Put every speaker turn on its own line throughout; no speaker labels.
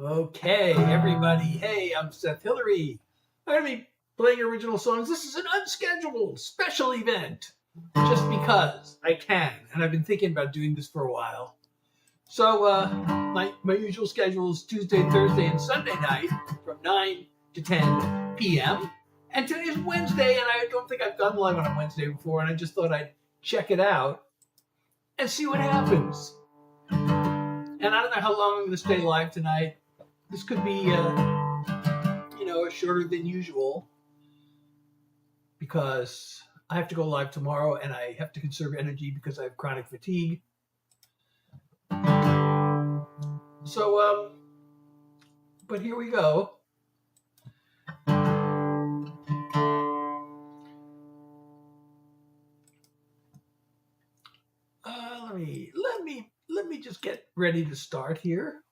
Okay, everybody. Hey, I'm Seth Hillary. I'm going to be playing original songs. This is an unscheduled special event just because I can. And I've been thinking about doing this for a while. So my usual schedule is Tuesday, Thursday, and Sunday night from 9 to 10 p.m. And today is Wednesday, and I don't think I've done live on a Wednesday before, and I just thought I'd check it out and see what happens. And I don't know how long I'm going to stay live tonight. This could be, shorter than usual because I have to go live tomorrow and I have to conserve energy because I have chronic fatigue. So, but here we go. Let me just get ready to start here.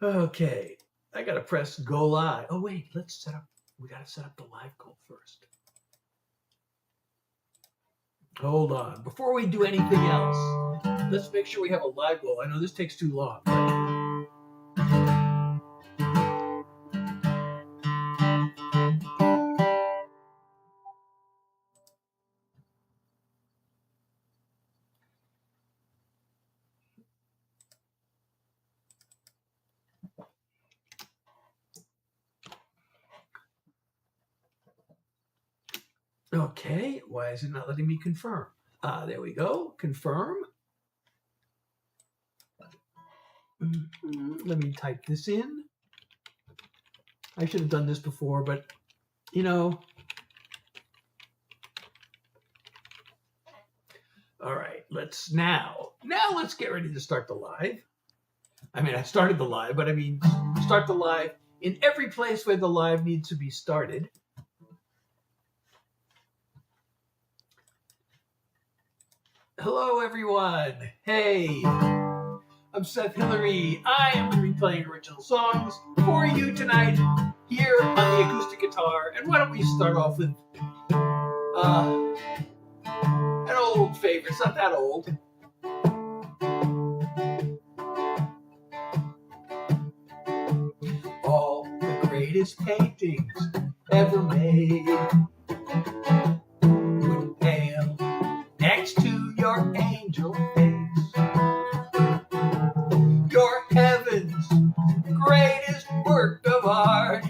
Okay, I gotta press go live. Oh wait, we gotta set up the live goal first. Hold on, before we do anything else, let's make sure we have a live goal. I know this takes too long. Okay, why is it not letting me confirm? There we go, confirm. Let me type this in. I should have done this before, but all right, let's get ready to start the live. I mean, I started the live, but I mean, start the live in every place where the live needs to be started. Hello, everyone. Hey, I'm Seth Hillary. I am going to be playing original songs for you tonight here on the acoustic guitar. And why don't we start off with an old favorite. It's not that old. All the greatest paintings ever made would pale next to your angel face. Your heaven's greatest work of art,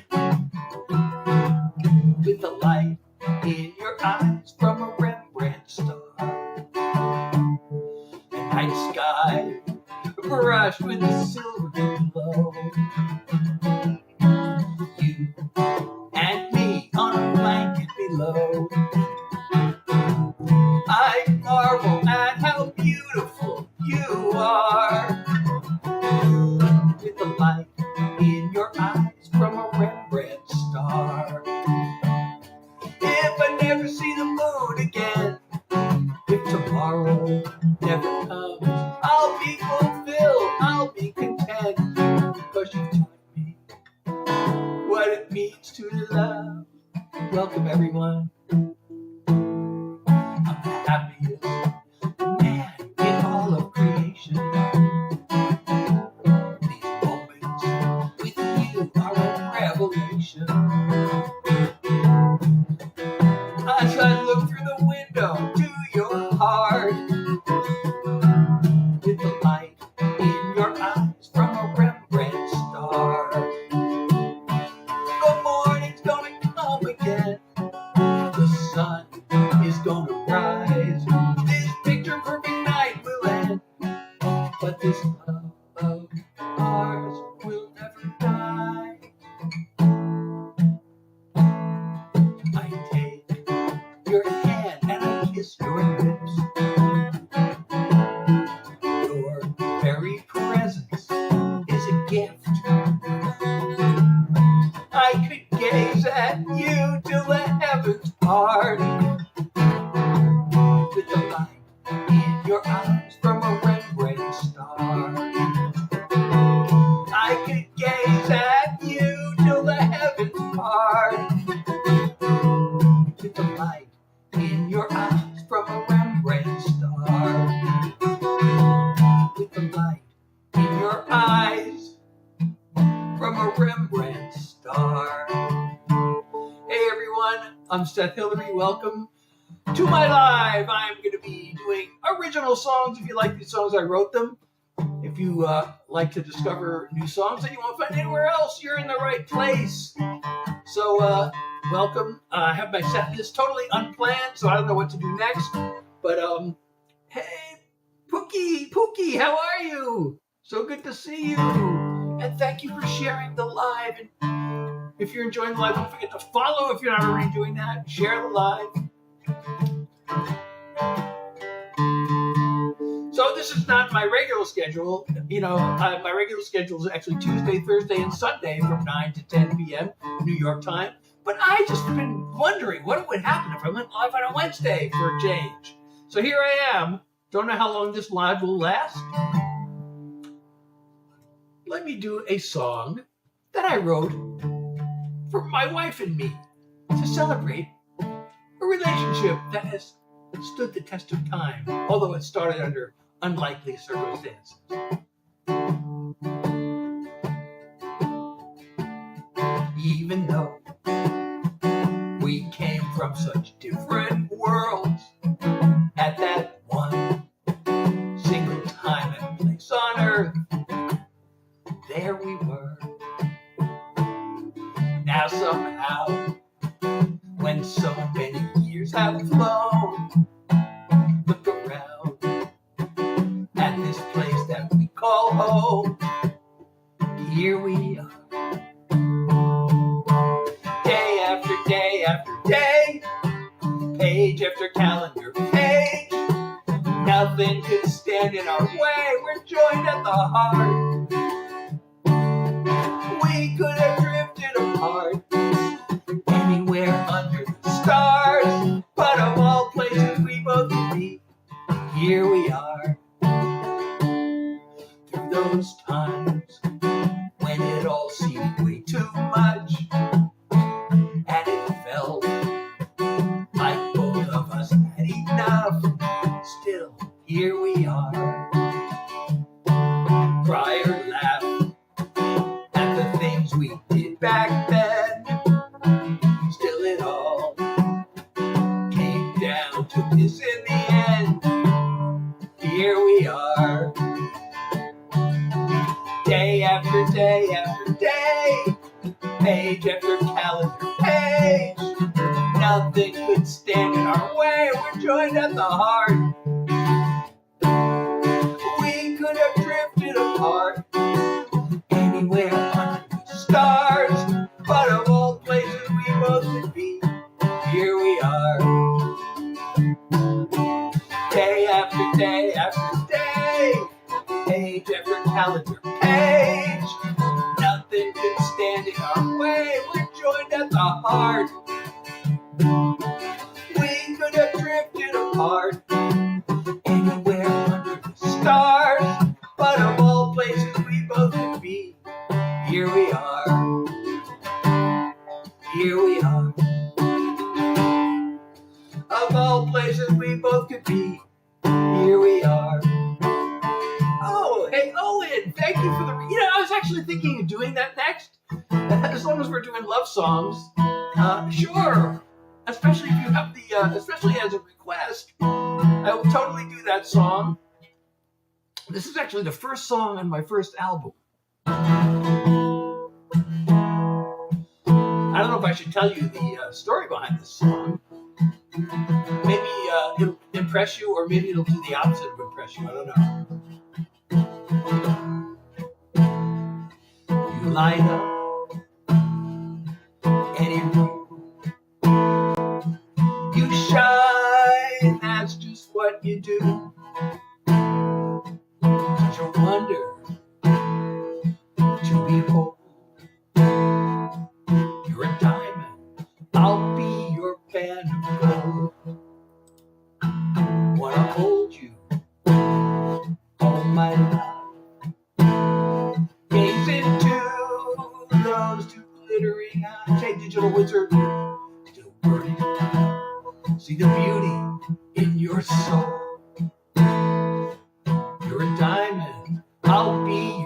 with the light in your eyes from a Rembrandt star. A night sky brushed with a silver glow. You and me on a blanket below. I marvel at how beautiful you are, with the light in your eyes from a Rembrandt star. If I never see the moon again, if tomorrow never comes, I'll be fulfilled, I'll be content, because you've taught me what it means to love. Welcome, everyone. I'm the happiest man in all of creation. These moments with you are a revelation. As I look through the window to your heart, with the light in your eyes from a Rembrandt star. The morning's gonna come again. The sun is gonna rise. This picture perfect night will end, but this love of ours will never die. I take your hand and I kiss your lips. Your very presence is a gift. I could gaze at you till the heavens part, with the light in your eyes from a Rembrandt star. I could gaze at you till the heavens part, with the light in your eyes from a Rembrandt star. With the light in your eyes from a Rembrandt star. Hey everyone, I'm Seth Hillary. Welcome to my live. I'm going to be doing original songs. If you like these songs, I wrote them. If you like to discover new songs that you won't find anywhere else, you're in the right place. So welcome. I have my set list totally unplanned, so I don't know what to do next. But hey, Pookie, how are you? So good to see you. And thank you for sharing the live. And if you're enjoying the live, don't forget to follow if you're not already doing that. Share the live. So this is not my regular schedule. You know, my regular schedule is actually Tuesday, Thursday, and Sunday from 9 to 10 p.m. New York time. But I just been wondering what would happen if I went live on a Wednesday for a change. So here I am. Don't know how long this live will last. Let me do a song that I wrote for my wife and me to celebrate a relationship that has stood the test of time, although it started under unlikely circumstances. Even though we came from such different worlds at that one single time and place on earth, there we were. Now somehow, when so many years have flown, look around at this place that we call home. Here we are, day after day after day, page after calendar page. Nothing could stand in our way. We're joined at the heart. We could have drifted apart anywhere under the stars, but of all places we both could be, here we are. Through those times when it all seemed way too much, and it felt like both of us had enough, still here we are. Cry or laugh at the things we did back then, still it all came down to this in the end. Here we are, day after day after day, page after calendar page. Nothing could stand in our way. We're joined at the heart. We could have drifted apart anywhere under the stars, but of all places we both could be, here we are. Day after day after day, page after calendar page. Nothing could stand in our way. We're joined at the heart. We could have drifted apart anywhere under the stars, but of all places we both could be, here we are. Here we are. Of all places we both could be, here we are. Oh, hey Owen, thank you for the. I was actually thinking of doing that next. As long as we're doing love songs, sure. Especially if you have the, especially as a request, I will totally do that song. This is actually the first song on my first album. I don't know if I should tell you the story behind this song. Maybe it'll impress you, or maybe it'll do the opposite of impress you. I don't know. You light up any room. You shine, that's just what you do. Such a wonder to behold. You're a diamond, I'll be your band of gold. Wanna hold you all my life. Gaze into those two glittering eyes. Hey, Digital Wizard, still burning. See the beauty in your soul. You're a diamond, I'll be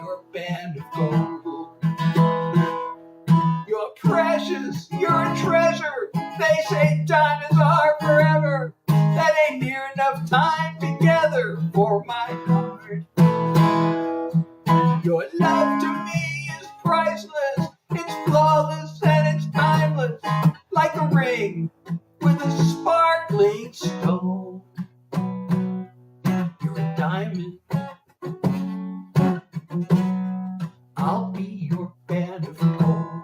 Your love to me is priceless. It's flawless and it's timeless, like a ring with a sparkling stone. You're a diamond. I'll be your band of gold.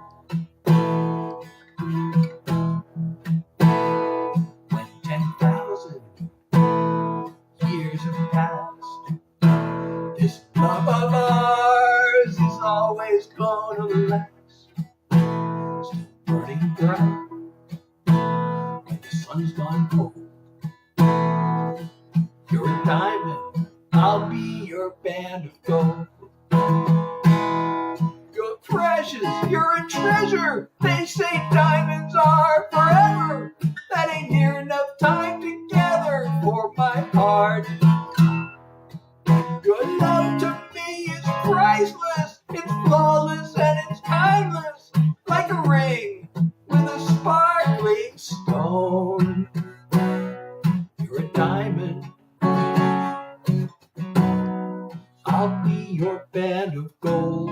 When 10,000 years have passed, this love of ours is always gonna last. Still burning bright when the sun's gone cold. You're a diamond, I'll be your band of gold. You're precious, you're a treasure. They say diamonds are forever. That ain't near enough time together for my heart. Your love to me is priceless. It's flawless and it's timeless, like a ring with a sparkling stone. You're a diamond. I'll be your band of gold.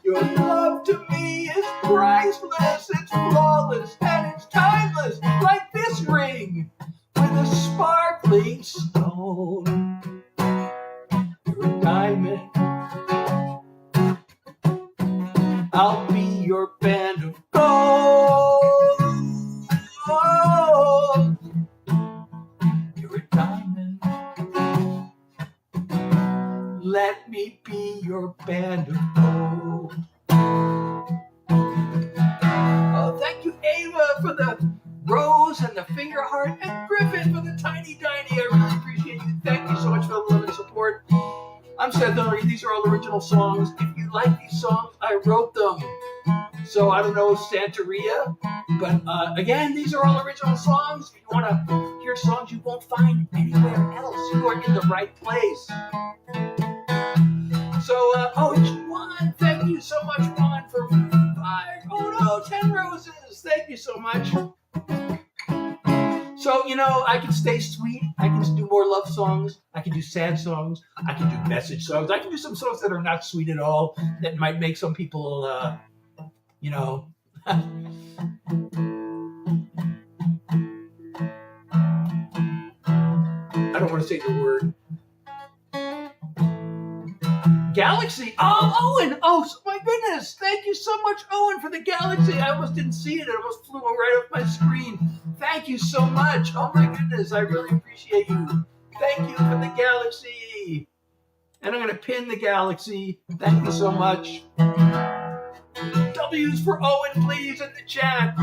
Your love to me is priceless, it's flawless, and it's timeless, like this ring with a sparkling stone. You're a diamond. I'll be your band of gold. You're a diamond. Let me be your band of gold. Oh, thank you, Ava, for the rose and the finger heart, and Griffin for the tiny tiny. I really appreciate you. Thank you so much for the love and support. I'm Seth Hillary. These are all original songs. If you like these songs, I wrote them. So I don't know Santeria, but again, these are all original songs. If you want to hear songs you won't find anywhere else, you are in the right place. So, it's Juan. Thank you so much, Juan, for 10 roses. Thank you so much. So, I can stay sweet. I can do more love songs. I can do sad songs. I can do message songs. I can do some songs that are not sweet at all, that might make some people, I don't want to say the word. Galaxy. Oh, Owen. Oh, my goodness. Thank you so much, Owen, for the Galaxy. I almost didn't see it. It almost flew right off my screen. Thank you so much. Oh, my goodness. I really appreciate you. Thank you for the Galaxy. And I'm going to pin the Galaxy. Thank you so much. W's for Owen, please, in the chat.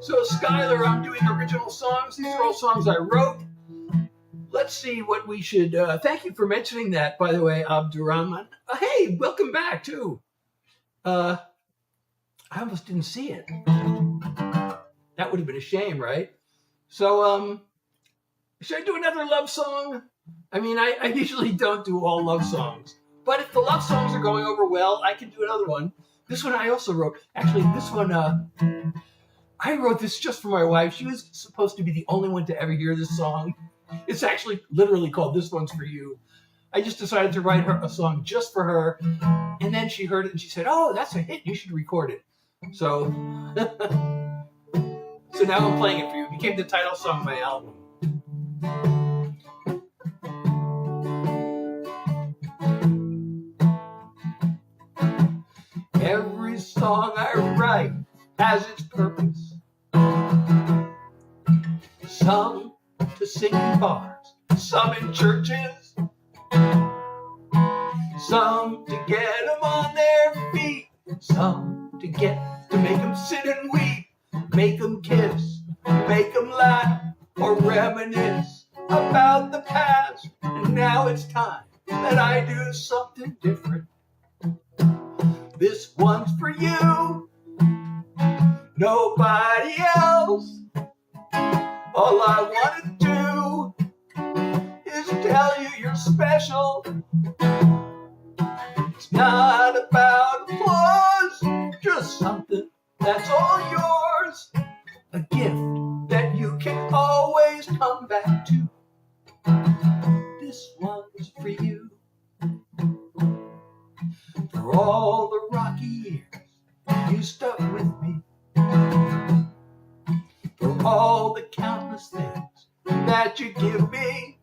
So, Skylar, I'm doing original songs. These are all songs I wrote. Let's see what we should... thank you for mentioning that, by the way, Abdurrahman. Hey, welcome back, too. I almost didn't see it. That would have been a shame, right? So, should I do another love song? I mean, I usually don't do all love songs. But if the love songs are going over well, I can do another one. This one I also wrote. Actually, this one, I wrote this just for my wife. She was supposed to be the only one to ever hear this song. It's actually literally called This One's For You. I just decided to write her a song just for her. And then she heard it and she said, oh, that's a hit. You should record it. So, so now I'm playing it for you. It became the title song of my album. Every song I write has its purpose. Some to sing in bars, some in churches, some to get them on their feet, some to make them sit and weep, make them kiss, make them laugh, or reminisce about the past. And now it's time that I do something different. This one's for you, nobody else. All I want to do is tell you you're special. It's not about applause, just something that's all yours. A gift that you can always come back to. This one's for you. For all the rocky years you stuck with me. For all the countless things that you give me.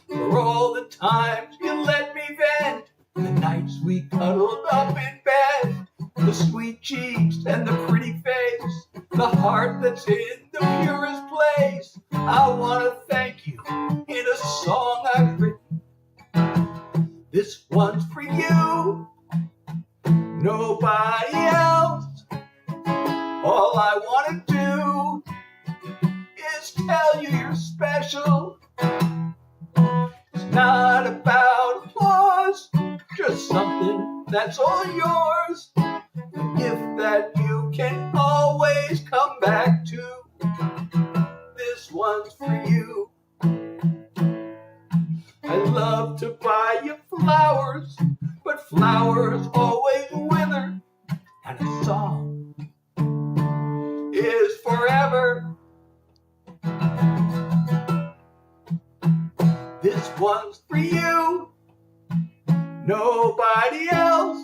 For all the times you let me vent. The nights we cuddled up in bed. The sweet cheeks and the pretty face. The heart that's in the purest place. I want to thank you in a song I've written. This one's for you, nobody else. All I want to do is tell you you're special. It's not about applause, just something that's all yours. A gift that you can always come back to. This one's for you. I love to buy you flowers, but flowers always wither, and a song is forever. This one's for you, nobody else.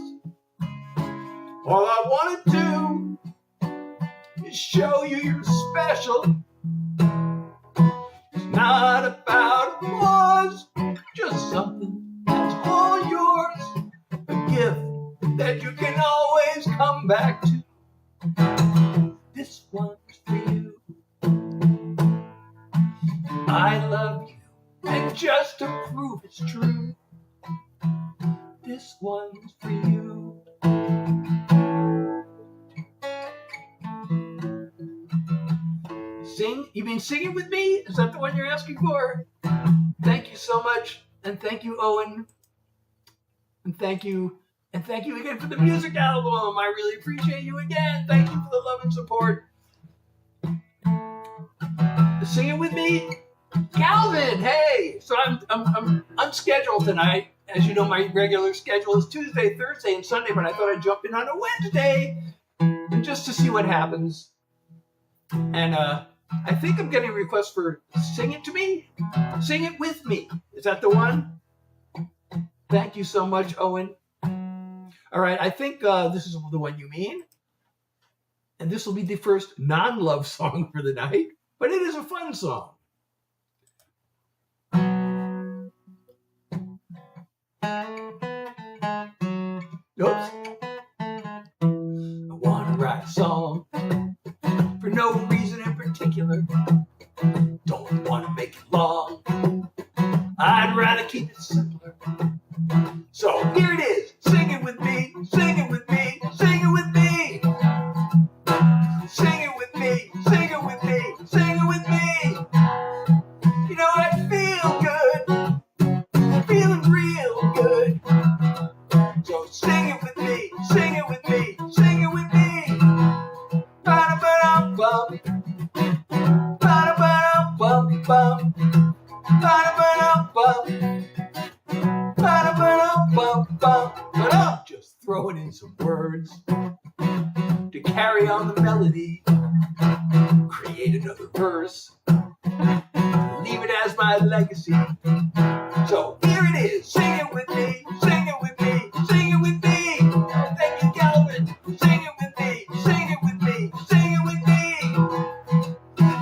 All I want to do is show you you're special. It's not about applause, just something that's all yours. A gift that you can always come back to. This one's for you. I love you, and just to prove it's true, this one's for you. Sing? You mean singing with me? Is that the one you're asking for? Thank you so much, and thank you, Owen, and thank you again for the music album. I really appreciate you again. Thank you for the love and support. Singing with me, Calvin. Hey, so I'm unscheduled tonight. As you know, my regular schedule is Tuesday, Thursday, and Sunday, but I thought I'd jump in on a Wednesday just to see what happens. And I think I'm getting a request for Sing It to Me. Sing It With Me. Is that the one? Thank you so much, Owen. All right, I think this is the one you mean. And this will be the first non-love song for the night, but it is a fun song. Oops. I want to write a song for no reason in particular. Don't want to make it long. I'd rather keep it simpler. So here it is. Sing it with me. Sing it with me. Sing it with me. Sing it with me. Sing it with me. Sing it with me. You know, I feel good. Feeling real good. So sing it with me. Sing it with me. Sing it with me. Ba-da-ba-dum-bum. Ba-da-ba-dum-bum-bum. Ba-da-ba-dum-bum. Ba-da-ba-dum-bum-bum. But I'm just throwing in some words to carry on the melody. Create another verse. Leave it as my legacy. So here it is. Sing it with me. Sing it with me. Sing it with me. Oh, thank you, Calvin. Sing it with me. Sing it with me. Sing it with me.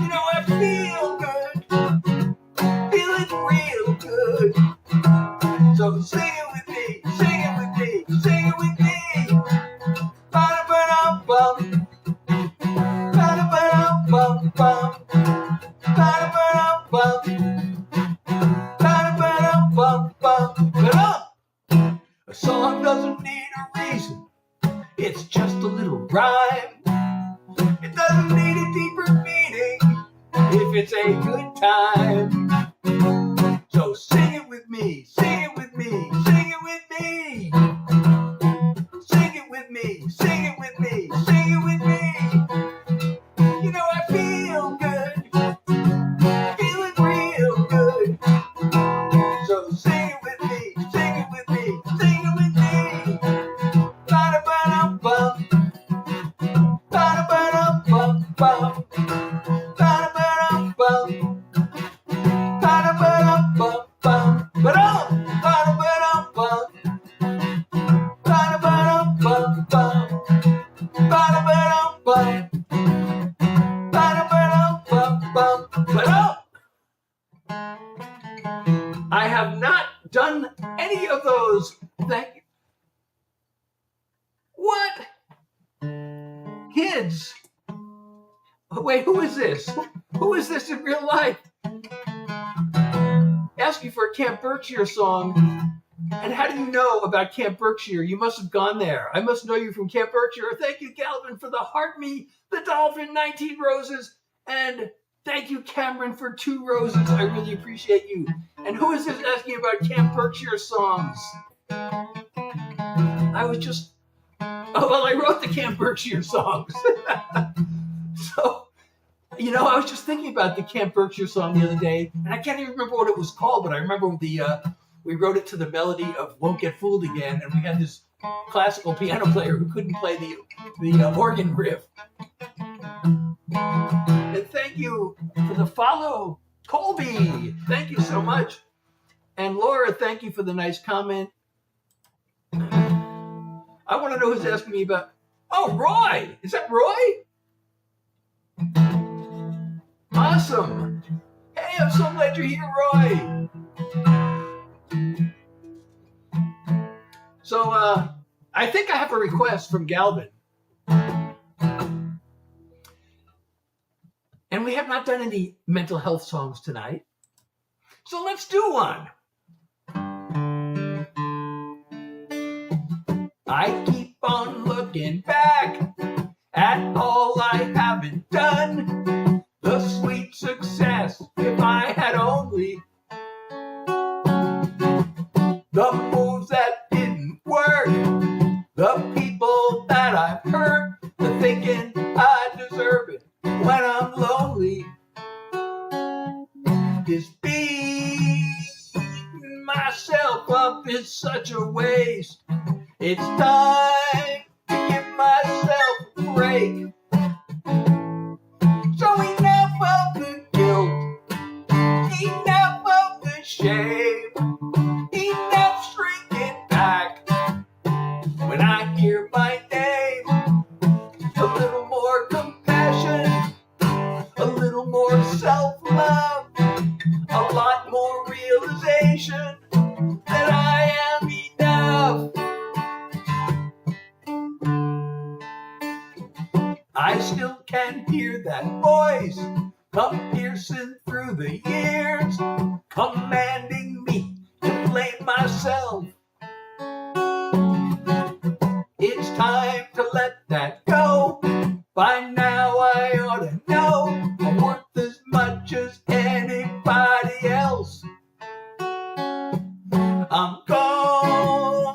You know, I feel good. Feeling real good. So sing it with me. Sing it with me. Sing it with me. Ba-da-ba-dum-bum. Ba-da-ba-dum-bum-bum. Ba-da-ba-dum-bum. Ba-da-ba-dum-bum-bum. A song doesn't need a reason. It's just a little rhyme. It doesn't need a deeper meaning if it's a good time. So sing it with me. Sing it with me. Sing it with me. Sing it with me. Sing it with me. Sing it with me. You know, I feel good. Feeling real good. So sing it with me. Sing it with me. Sing it with me. Ba-da-ba-dum-bum. kids. Wait, who is this? Who is this in real life? Asking for a Camp Berkshire song. And how do you know about Camp Berkshire? You must have gone there. I must know you from Camp Berkshire. Thank you, Galvin, for the heart me, the dolphin, 19 roses. And thank you, Cameron, for 2 roses. I really appreciate you. And who is this asking about Camp Berkshire songs? I was just... Oh, well, I wrote the Camp Berkshire songs. So, you know, I was just thinking about the Camp Berkshire song the other day, and I can't even remember what it was called, but I remember we wrote it to the melody of Won't Get Fooled Again, and we had this classical piano player who couldn't play the organ riff. And thank you for the follow, Colby. Thank you so much. And Laura, thank you for the nice comment. I want to know who's asking me about... Oh, Roy! Is that Roy? Awesome. Hey, I'm so glad you're here, Roy. So, I think I have a request from Galvin. And we have not done any mental health songs tonight. So let's do one. I keep on looking back at all I haven't done. The sweet success, if I had only. The moves that didn't work. The people that I've hurt. The thinking I deserve it when I'm lonely. This beating myself up is such a waste. It's time to give myself a break. So enough of the guilt, enough of the shame, enough shrinking back. When I hear my name, a little more compassion, a little more self-love, a lot more realization that I am enough. I still can hear that voice come piercing through the years, commanding me to blame myself. It's time to let that go. By now I ought to know I'm worth as much as anybody else. I'm gonna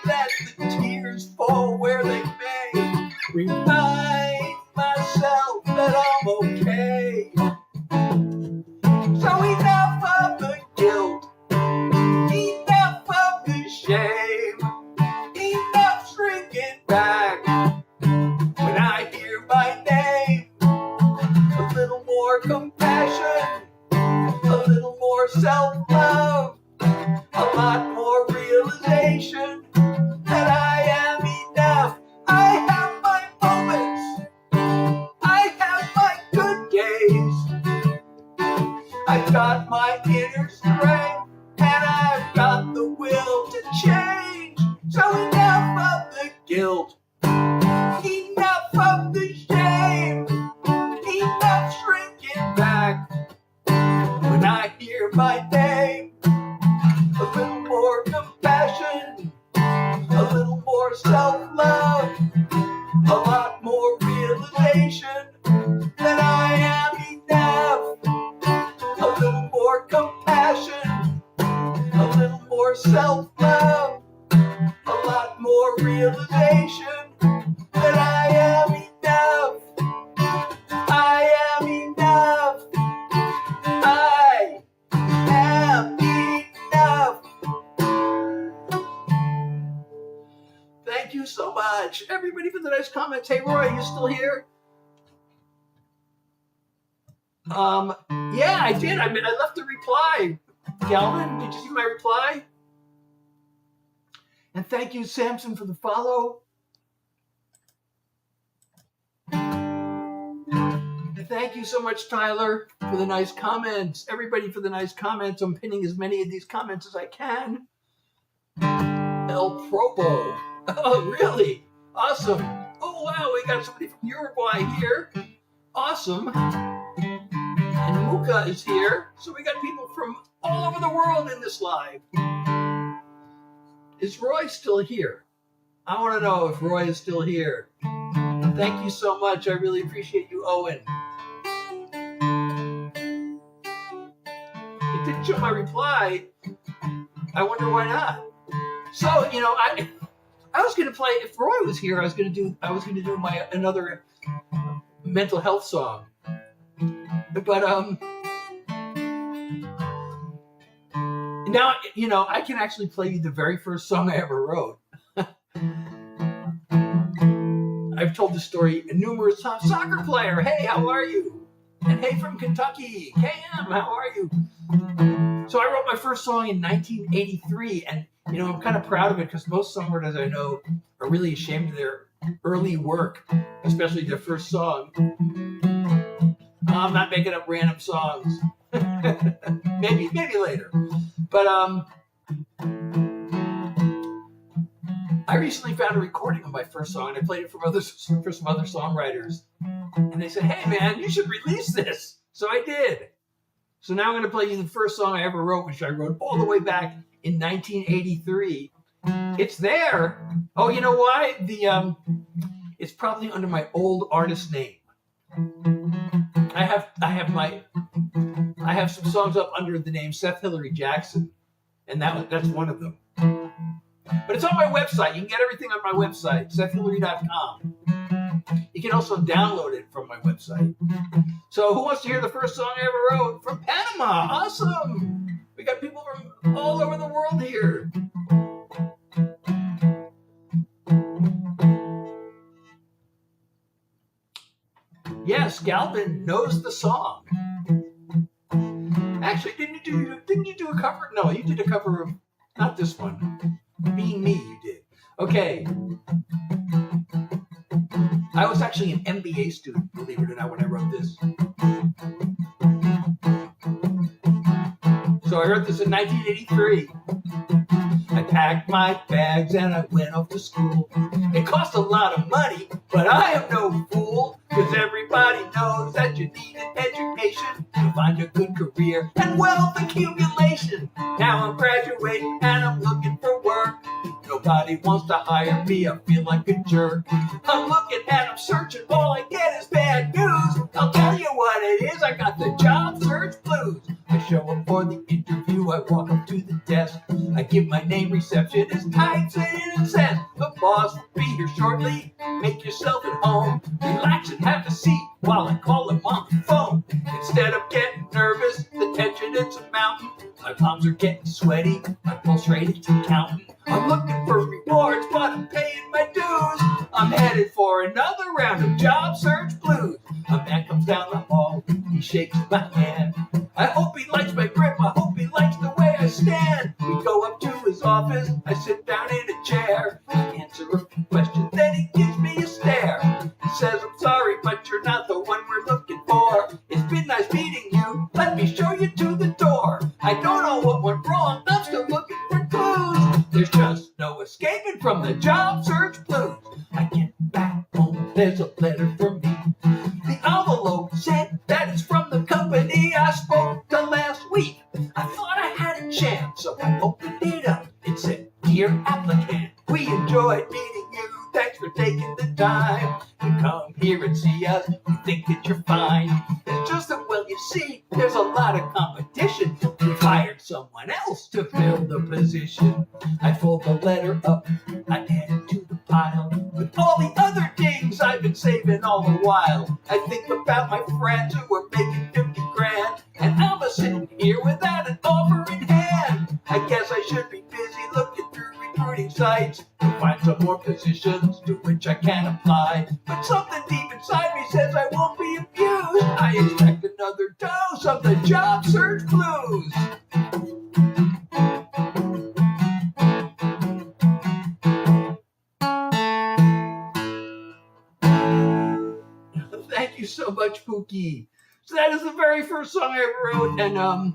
let the tears fall where they may. Remind myself that I'm okay. So enough of the guilt, enough of the shame, enough shrinking back. When I hear my name, a little more compassion, a little more self-love, a lot more realization that I am enough. I have my moments, I have my good days. I've got my inner strength, and I've got the will to change. So enough of the guilt, enough of the shame, enough shrinking back. When I hear my name, a little more compassion, a little more self-love, a lot more realization that I am enough. A little more compassion, a little more self-love, a lot more realization that I am enough. I am enough. I am enough. Thank you so much, everybody, for the nice comments. Hey, Roy, are you still here? Yeah, I did. I left a reply. Galvin, did you see my reply? And thank you, Samson, for the follow. And thank you so much, Tyler, for the nice comments. Everybody for the nice comments. I'm pinning as many of these comments as I can. El Probo. Oh, really? Awesome. Oh, Oh, wow, we got somebody from Uruguay here. Awesome. And Muka is here. So we got people from all over the world in this live. Is Roy still here? I want to know if Roy is still here. Thank you so much. I really appreciate you, Owen. It didn't show my reply. I wonder why not. So, I was gonna play, if Roy was here, I was gonna do another mental health song. But now I can actually play you the very first song I ever wrote. I've told this story numerous times. Soccer player, hey, how are you? And hey from Kentucky, KM, how are you? So I wrote my first song in 1983, and I'm kind of proud of it because most songwriters I know are really ashamed of their early work, especially their first song. I'm not making up random songs. maybe later. But I recently found a recording of my first song, and I played it for some other songwriters. And they said, hey man, you should release this. So I did. So now I'm going to play you the first song I ever wrote, which I wrote all the way back in 1983. It's there. Oh, you know why? It's probably under my old artist name. I have some songs up under the name Seth Hillary Jackson, and that's one of them. But it's on my website. You can get everything on my website, SethHillary.com. You can also download it from my website. So who wants to hear the first song I ever wrote? From Panama. Awesome. We got people from all over the world here. Yes, Galvin knows the song. Actually, didn't you do a cover? No, you did a cover of, not this one. Being Me, you did. Okay. I was actually an MBA student, believe it or not, when I wrote this. So I wrote this in 1983. I packed my bags and I went off to school. It cost a lot of money, but I am no fool, because everybody knows that you need an education to find a good career and wealth accumulation. Now I'm graduating and I'm looking for work. Nobody wants to hire me, I feel like a jerk. I'm looking and I'm searching, all I get is bad news. I'll tell you what it is, I got the job search blues. I show up for the interview, I walk up to the desk. I give my name, receptionist types it in and says, the boss will be here shortly, make yourself at home. Relax and have a seat while I call him on the phone. Instead of getting nervous, the tension it's a mountain. My palms are getting sweaty, my pulse rate is counting. I'm looking for rewards, but I'm paying my dues. I'm headed for another round of job search blues. A man comes down the hall, he shakes my hand. I hope he likes my grip, I hope he likes the way I stand. We go up to his office, I sit down in a chair. I answer a few questions, then he gives me a stare. He says, I'm sorry, but you're not the one we're looking for. It's been nice meeting you, let me show you to the door. I don't know what went wrong, I'm still looking for clues. There's just no escaping from the job search blues. I get back home, there's a letter for me. The envelope said that it's from the company I spoke to last week. I thought I had a chance, so I opened it up. It said, dear applicant, we enjoyed meeting you. Thanks for taking the time to come here and see us. We think that you're fine. It's just that, well, you see, there's a lot of competition. We've hired someone else to fill the position. I fold the letter up, I add it to the pile with all the other things I've been saving all the while. I think about my friends who are making 50 grand, and I'm a sitting here without an offer in hand. I guess I should be busy looking through recruiting sites to find some more positions to which I can apply. But something deep inside me says I won't be abused. I expect another dose of the job search blues. Thank you so much, Pookie. So that is the very first song I ever wrote, and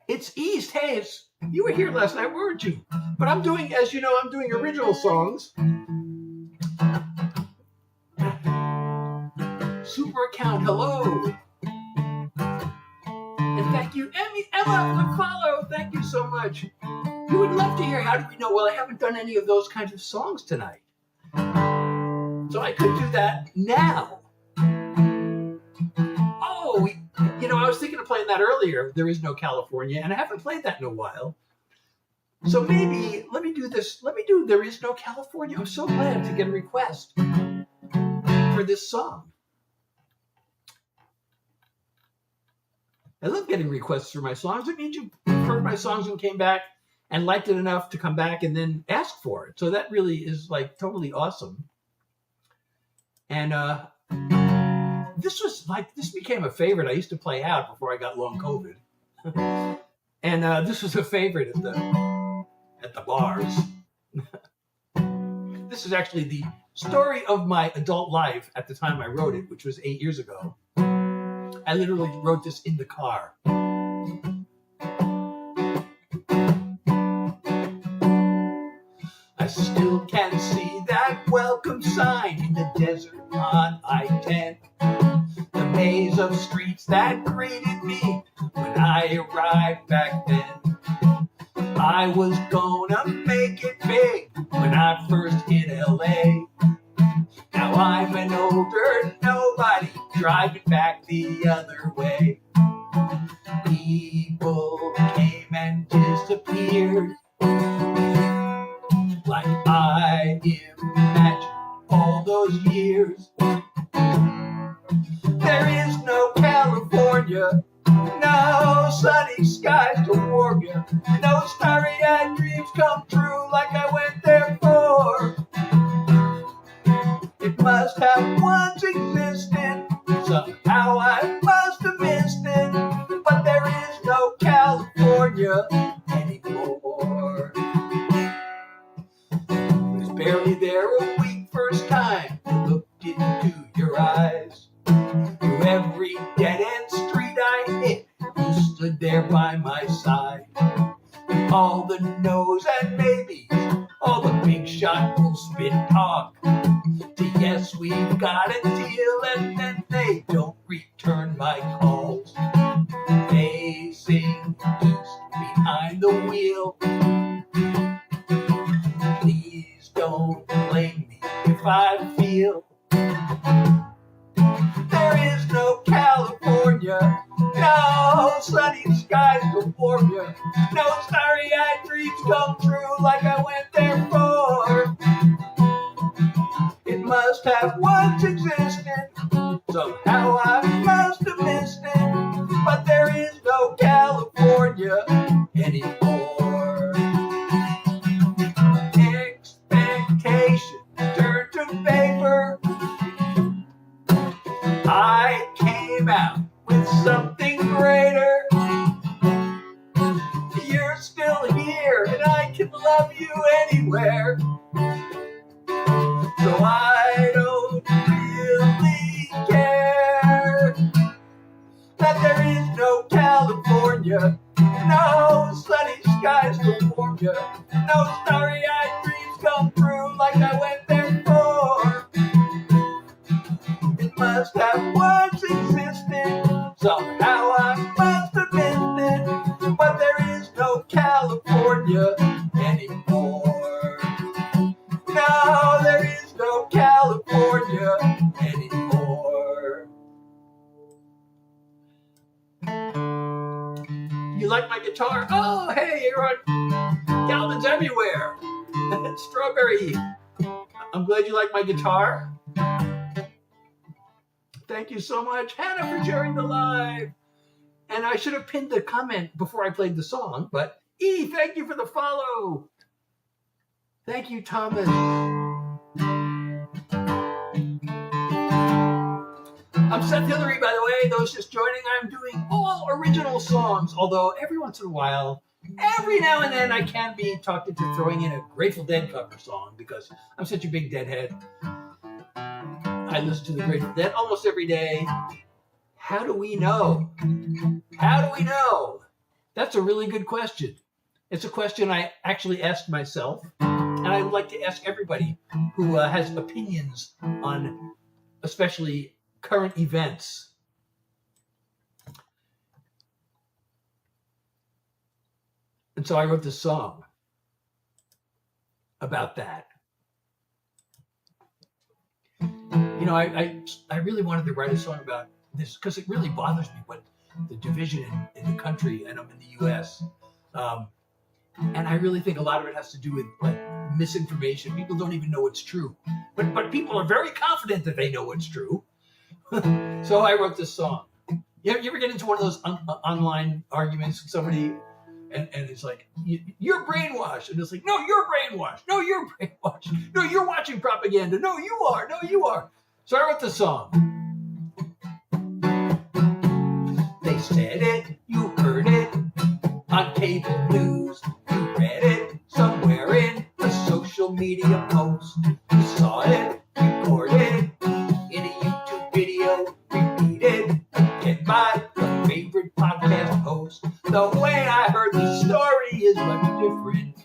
it's East. Hey, you were here last night, weren't you? But I'm doing, as you know, I'm doing original songs. count. Hello. And thank you, Emma, for the follow. Thank you so much. You would love to hear How Do We Know? Well, I haven't done any of those kinds of songs tonight. So I could do that now. Oh, I was thinking of playing that earlier. There Is No California, and I haven't played that in a while. So maybe, let me do this. Let me do There Is No California. I'm so glad to get a request for this song. I love getting requests for my songs. It means you heard my songs and came back and liked it enough to come back and then ask for it. So that really is like totally awesome. And this became a favorite. I used to play out before I got long COVID. And this was a favorite at the bars. This is actually the story of my adult life at the time I wrote it, which was 8 years ago. I literally wrote this in the car. I still can see that welcome sign in the desert on I-10. The maze of streets that greeted me when I arrived back then. I was gonna make it big when I first hit LA. Now I'm an older nobody driving back the other way. People came and disappeared like I imagined all those years. There is no California, no sunny skies to warm you, no starry-eyed dreams come true like I went there for. It must have once existed, somehow I must have missed it, but there is no California anymore. I was barely there a week first time I looked into your eyes. Through every dead-end street I hit, you stood there by my side. All the no's and maybes, all the big shot full spin talk. To yes, we've got a deal, and then they don't return my calls. Facing east behind the wheel. Please don't blame me if I feel there is no California, no sunny skies to warm you, no starry-eyed dreams come true like I went there for. It must have once existed, somehow I must have missed it, but there is no California anymore. Expectations turn to vapor. I came out with something greater. You're still here and I can love you anywhere. So I don't really care that there is no California, no sunny skies to warm you, no starry-eyed dreams come true like I went there for. It must have once existed, somehow I must have missed it, but there is no California anymore. No, there is no California anymore. You like my guitar? Oh, hey, you're on Galvin's Everywhere. Strawberry. I'm glad you like my guitar. Thank you so much, Hannah, for sharing the live. And I should have pinned the comment before I played the song, but thank you for the follow. Thank you, Thomas. I'm Seth Hillary, by the way. Those just joining, I'm doing all original songs, although every once in a while, every now and then, I can be talked into throwing in a Grateful Dead cover song because I'm such a big Deadhead. I listen to the Grateful Dead almost every day. How do we know? How do we know? That's a really good question. It's a question I actually asked myself, and I would like to ask everybody who has opinions on especially current events. And so I wrote this song about that. You know, I really wanted to write a song about this because it really bothers me what the division in the country, and I'm in the U.S. And I really think a lot of it has to do with like misinformation. People don't even know what's true, but people are very confident that they know what's true. So I wrote this song. You ever get into one of those online arguments with somebody, and it's like, you're brainwashed, and it's like, no, you're brainwashed. No, you're brainwashed. No, you're watching propaganda. No, you are. No, you are. So I wrote this song. They said it, you heard it on cable news. You read it somewhere in a social media post. You saw it, recorded in a YouTube video, repeated again by your favorite podcast host. The way I heard the story is much different.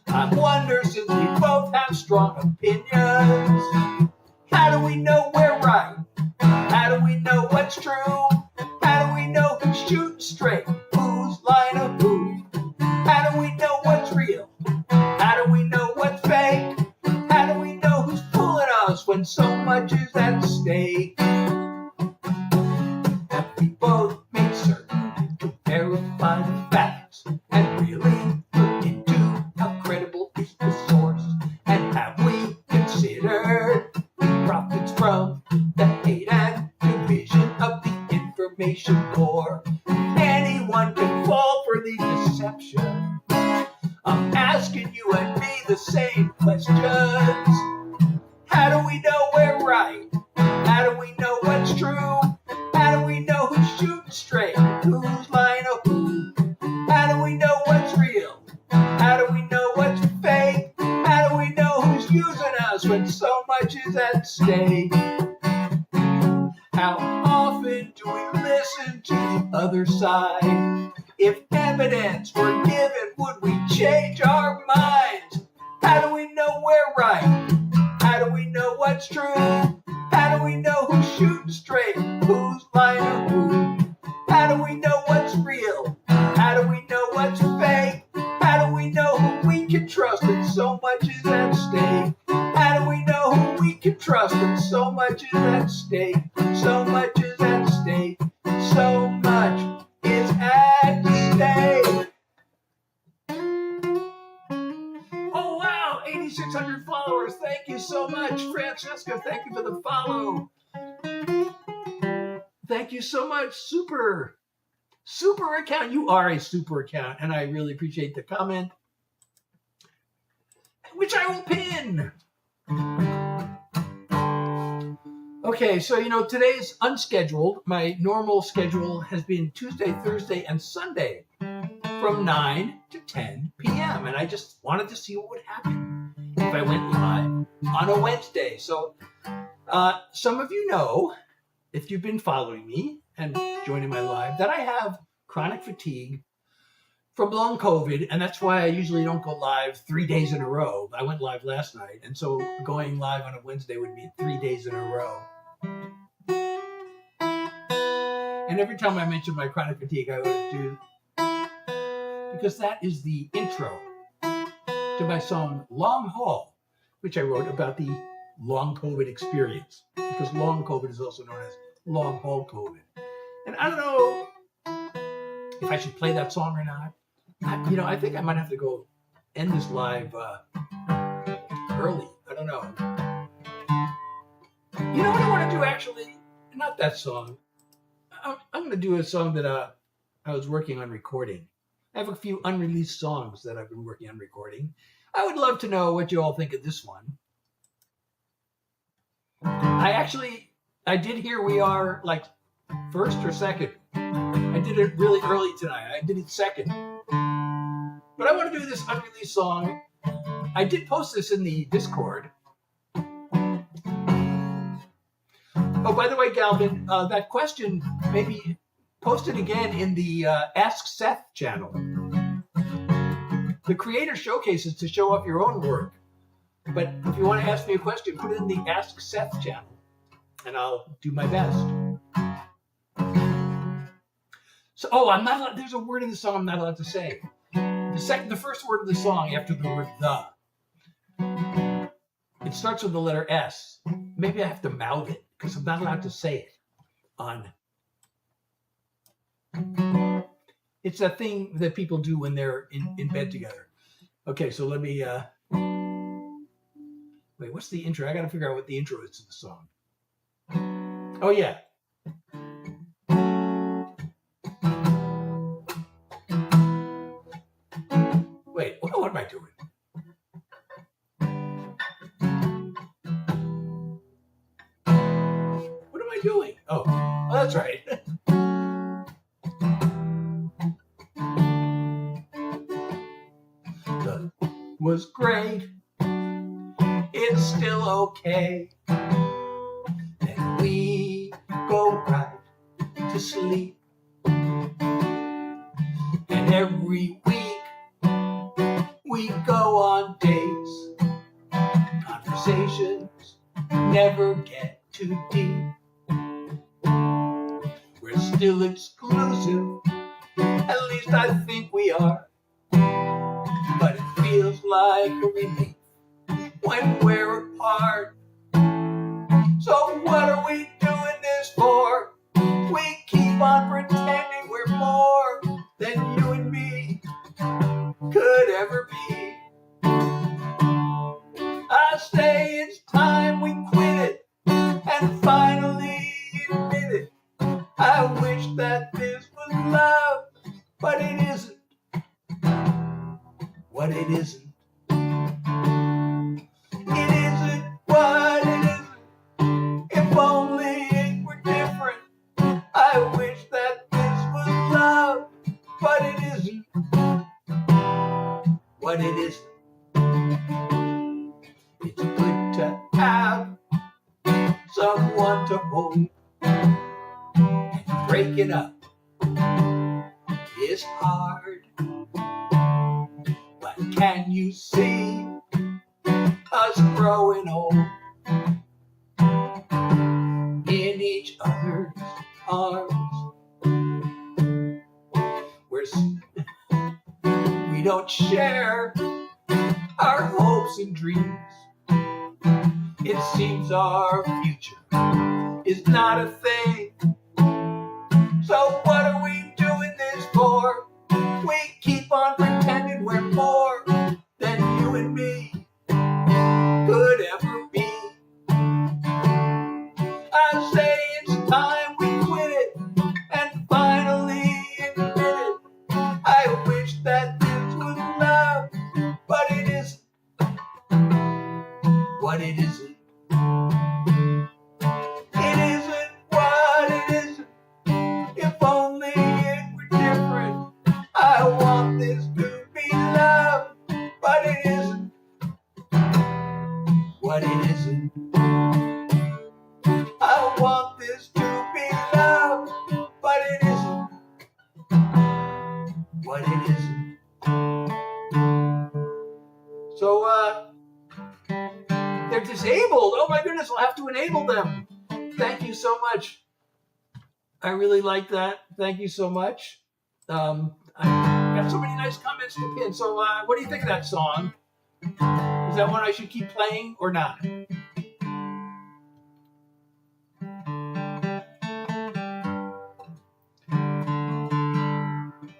I wonder, since we both have strong opinions, how do we know we're right? How do we know what's true? How do we know who's shooting straight? Who's lying to who? How do we know what's real? How do we know what's fake? How do we know who's fooling us when so much is at stake? Have we both made certain to verify the facts and really look into how credible is the source? And have we considered profits from the hate and division of the information core? Anyone can fall for the deception. I'm asking you and me the same questions. How do we know we're right? How do we know what's true? How do we know who's shooting straight? Who's lying to who? How do we know what's real? How do we know what's fake? How do we know who's using us when so much is at stake? How often do we listen to the other side? If evidence were given, would we change our minds? How do we know we're right? How do we know what's true? How do we know who's shooting straight? Who's lying to who? How do we know what's real? How do we know what's fake? How do we know who we can trust when so much is at stake? How do we know who we can trust when so much is at stake? So much is at stake. So much is at stake. Oh wow, 8,600 followers. Thank you so much, Francesca. Thank you for the follow. Thank you so much. Super account. You are a super account, and I really appreciate the comment, which I will pin. Okay, so today's unscheduled. My normal schedule has been Tuesday, Thursday, and Sunday from 9 to 10 p.m. And I just wanted to see what would happen if I went live on a Wednesday. So some of you know, if you've been following me and joining my live, that I have chronic fatigue from long COVID, and that's why I usually don't go live 3 days in a row. I went live last night, and so going live on a Wednesday would be 3 days in a row. And every time I mention my chronic fatigue, I always do, because that is the intro to my song Long Haul, which I wrote about the long COVID experience, because long COVID is also known as long haul COVID. And I don't know if I should play that song or not. I think I might have to go end this live early. I don't know. You know what I want to do, actually? Not that song. I'm going to do a song that I was working on recording. I have a few unreleased songs that I've been working on recording. I would love to know what you all think of this one. I did Here We Are like first or second. I did it really early tonight. I did it second. But I want to do this unreleased song. I did post this in the Discord. Oh, by the way, Galvin, that question, maybe post it again in the Ask Seth channel. The Creator Showcase is to show off your own work. But if you want to ask me a question, put it in the Ask Seth channel. and I'll do my best. So, I'm not allowed, there's a word in the song I'm not allowed to say. The first word of the song after the word the. It starts with the letter S. Maybe I have to mouth it because I'm not allowed to say it on. It's a thing that people do when they're in bed together. Okay, so let me, wait, what's the intro? I got to figure out what the intro is to the song. Oh, yeah. Wait, what am I doing? What am I doing? Oh, that's right. The was great. It's still okay. Then we go right to sleep. And every week we go on dates. Conversations never get too deep. We're still exclusive, at least I think we are. But it feels like a relief when we're apart. So what are we doing this for? We keep on pretending we're more than you and me could ever be. I say it's time we quit it and finally admit it. I wish that this was love, but it isn't. What it isn't. It isn't what it isn't. If only it were different. I wish that this was love, but it isn't. What it isn't. It's good to have someone to hold. And breaking up is hard. But can you see us growing old in each other's arms? We don't share our hopes and dreams. It seems our future is not a thing. So what are we doing this for? We keep on pretending we're more than you and me could ever be. I say it's time we quit it and finally admit it. I wish that this was love, but it isn't. What it isn't. It isn't what it isn't. If only it were different. I want this to be love, but it isn't. What it isn't. I want this to be love, but it isn't. What it isn't. So, they're disabled. Oh my goodness, I'll have to enable them. Thank you so much. I really like that. Thank you so much. I got so many nice comments to pin. So, what do you think of that song? Is that one I should keep playing or not?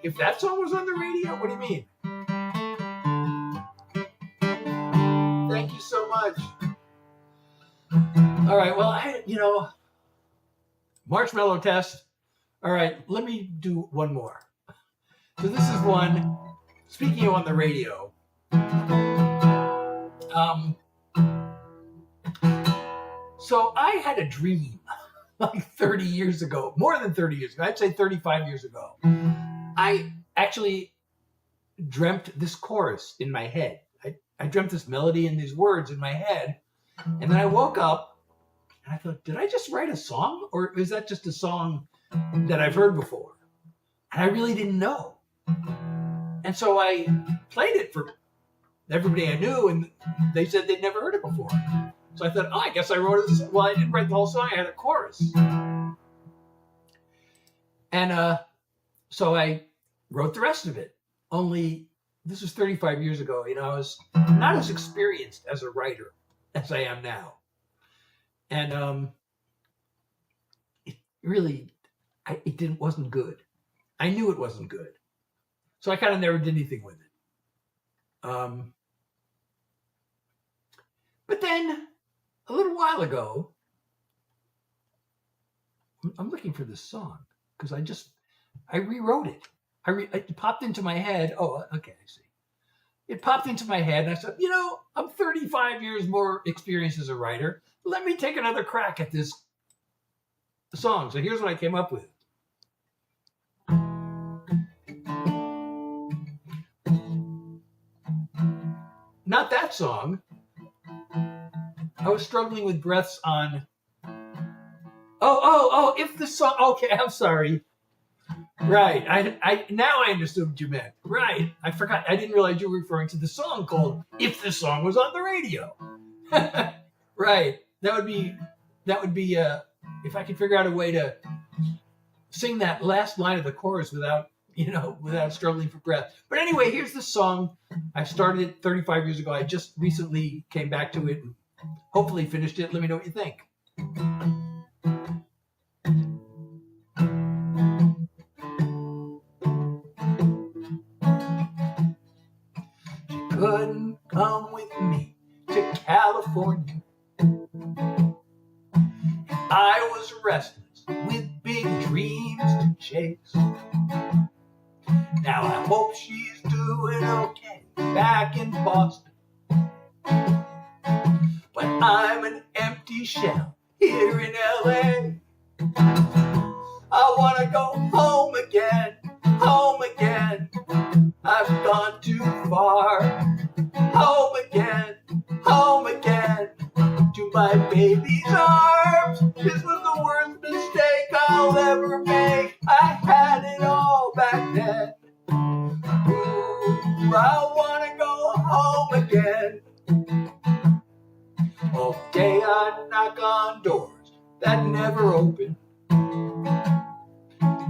If that song was on the radio, what do you mean? Thank you so much. All right, well, marshmallow test. All right, let me do one more. So this is one, speaking of on the radio. So I had a dream like 30 years ago, more than 30 years ago. I'd say 35 years ago. I actually dreamt this chorus in my head. I dreamt this melody and these words in my head. And then I woke up and I thought, did I just write a song? Or is that just a song that I've heard before? And I really didn't know. And so I played it for everybody I knew, and they said they'd never heard it before. So I thought, oh, I guess I wrote it. Well, I didn't write the whole song. I had a chorus. And so I wrote the rest of it. Only this was 35 years ago. You know, I was not as experienced as a writer as I am now. And it really, wasn't good. I knew it wasn't good. So I kind of never did anything with it. But then a little while ago, I'm looking for this song because I rewrote it. It popped into my head. Oh, okay, I see. It popped into my head and I said, you know, I'm 35 years more experienced as a writer. Let me take another crack at this song. So here's what I came up with. Not that song. I was struggling with breaths on. If the song. Okay, I'm sorry. Right. I now I understood what you meant. Right. I forgot. I didn't realize you were referring to the song called "If the Song Was on the Radio." Right. That would be. If I could figure out a way to sing that last line of the chorus without struggling for breath. But anyway, here's the song. I started it 35 years ago. I just recently came back to it and hopefully finished it. Let me know what you think. She couldn't come with me to California. I was restless with big dreams to chase. Now I hope she's doing okay back in Boston. But I'm an empty shell here in LA. I wanna go home again, home again. I've gone too far. Home again, home again. To my baby's arms. This was the worst mistake I'll ever make. I had it all back then. Ooh, I wanna go home again. All day I knock on doors that never open.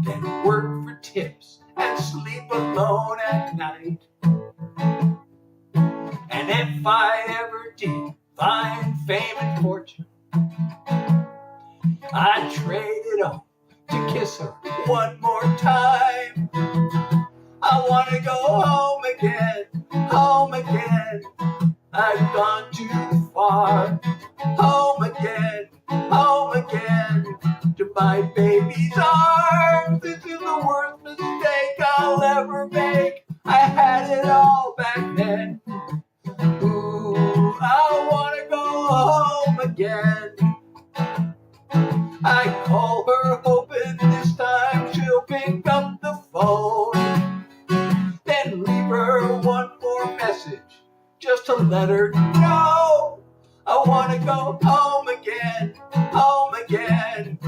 Then work for tips and sleep alone at night. And if I ever did find fame and fortune, I'd trade it all to kiss her one more time. I wanna go home again, home again. I've gone too far. Home again, home again. To my baby's arms. This is the worst mistake I'll ever make. I had it all back then. Ooh, I wanna go home again. I call her hoping this time she'll pick up the phone. Then leave her one more message just to let her know. I wanna go home again, home again.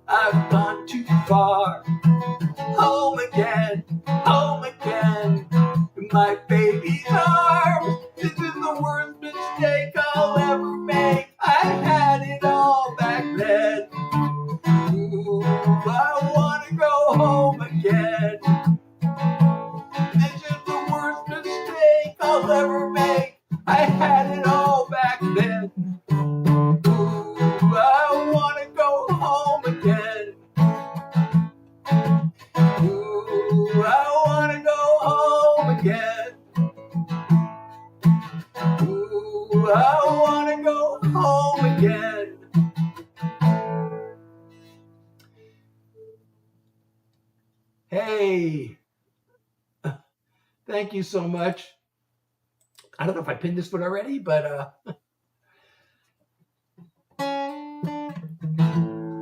I've gone too far. Home again, home again. In my baby's arms. This is the worst mistake I'll ever make. I had it all back then. Ooh, I wanna go home again. This is the worst mistake I'll ever make. I had it all back then. Ooh, I wanna go home again. Ooh, I wanna go home again. Ooh, I wanna go home again. Hey, thank you so much. I don't know if I pinned this one already, but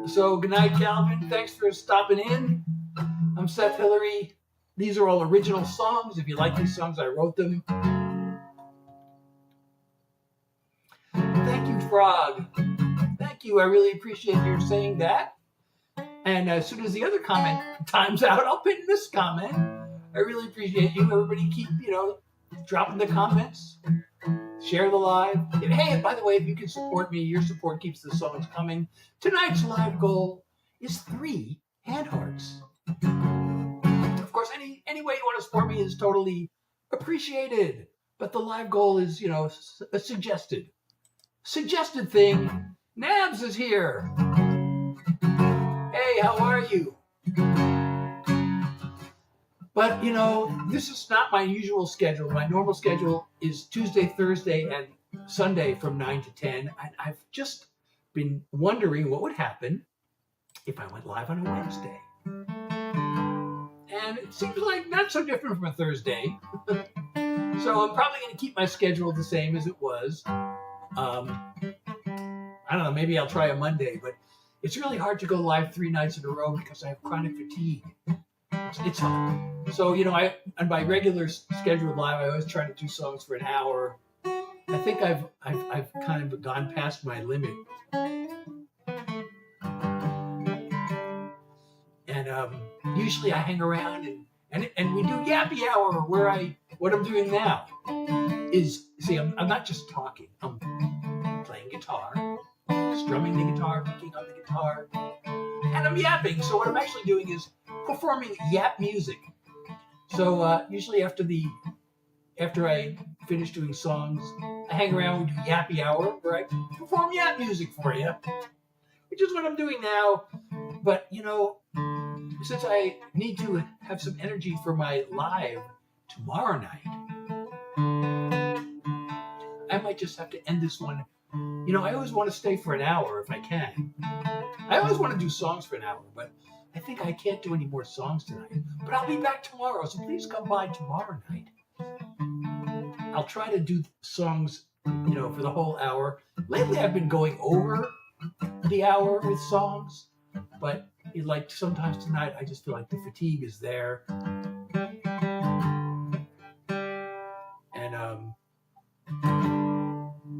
so good night, Calvin. Thanks for stopping in. I'm Seth Hillary. These are all original songs. If you like these songs, I wrote them. Thank you, Frog. Thank you. I really appreciate your saying that. And as soon as the other comment times out, I'll pin this comment. I really appreciate you. Everybody keep, dropping the comments. share the live. And hey, and by the way, if you can support me, your support keeps the songs coming. Tonight's live goal is 3 hand hearts. Of course, any way you want to support me is totally appreciated. But the live goal is, a suggested thing. Nabs is here. Hey, how are you? But, this is not my usual schedule. My normal schedule is Tuesday, Thursday, and Sunday from 9 to 10. I've just been wondering what would happen if I went live on a Wednesday. And it seems like not so different from a Thursday. So I'm probably going to keep my schedule the same as it was. I don't know, maybe I'll try a Monday, but it's really hard to go live 3 nights in a row because I have chronic fatigue. It's hard. So, on my regular scheduled live, I always try to do songs for an hour. I think I've kind of gone past my limit. And usually I hang around and we do Yappy Hour, where what I'm doing now is, I'm not just talking. I'm playing guitar, strumming the guitar, picking up the guitar, and I'm yapping. So what I'm actually doing is performing yap music. So usually after I finish doing songs, I hang around, we do Yappy Hour, where I perform yap music for you, which is what I'm doing now. But, since I need to have some energy for my live tomorrow night, I might just have to end this one. I always want to stay for an hour if I can. I always want to do songs for an hour, but I think I can't do any more songs tonight. But I'll be back tomorrow, so please come by tomorrow night. I'll try to do songs, for the whole hour. Lately, I've been going over the hour with songs, but sometimes tonight, I just feel like the fatigue is there. And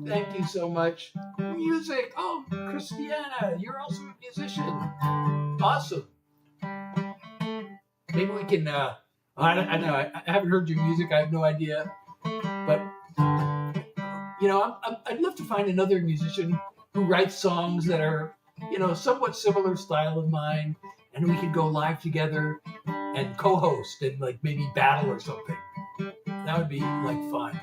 thank you so much. Music. Oh, Christiana, you're also a musician. Awesome. Maybe we can, I know, I haven't heard your music. I have no idea. But, I'd love to find another musician who writes songs that are, somewhat similar style of mine. And we could go live together and co-host and maybe battle or something. That would be fun.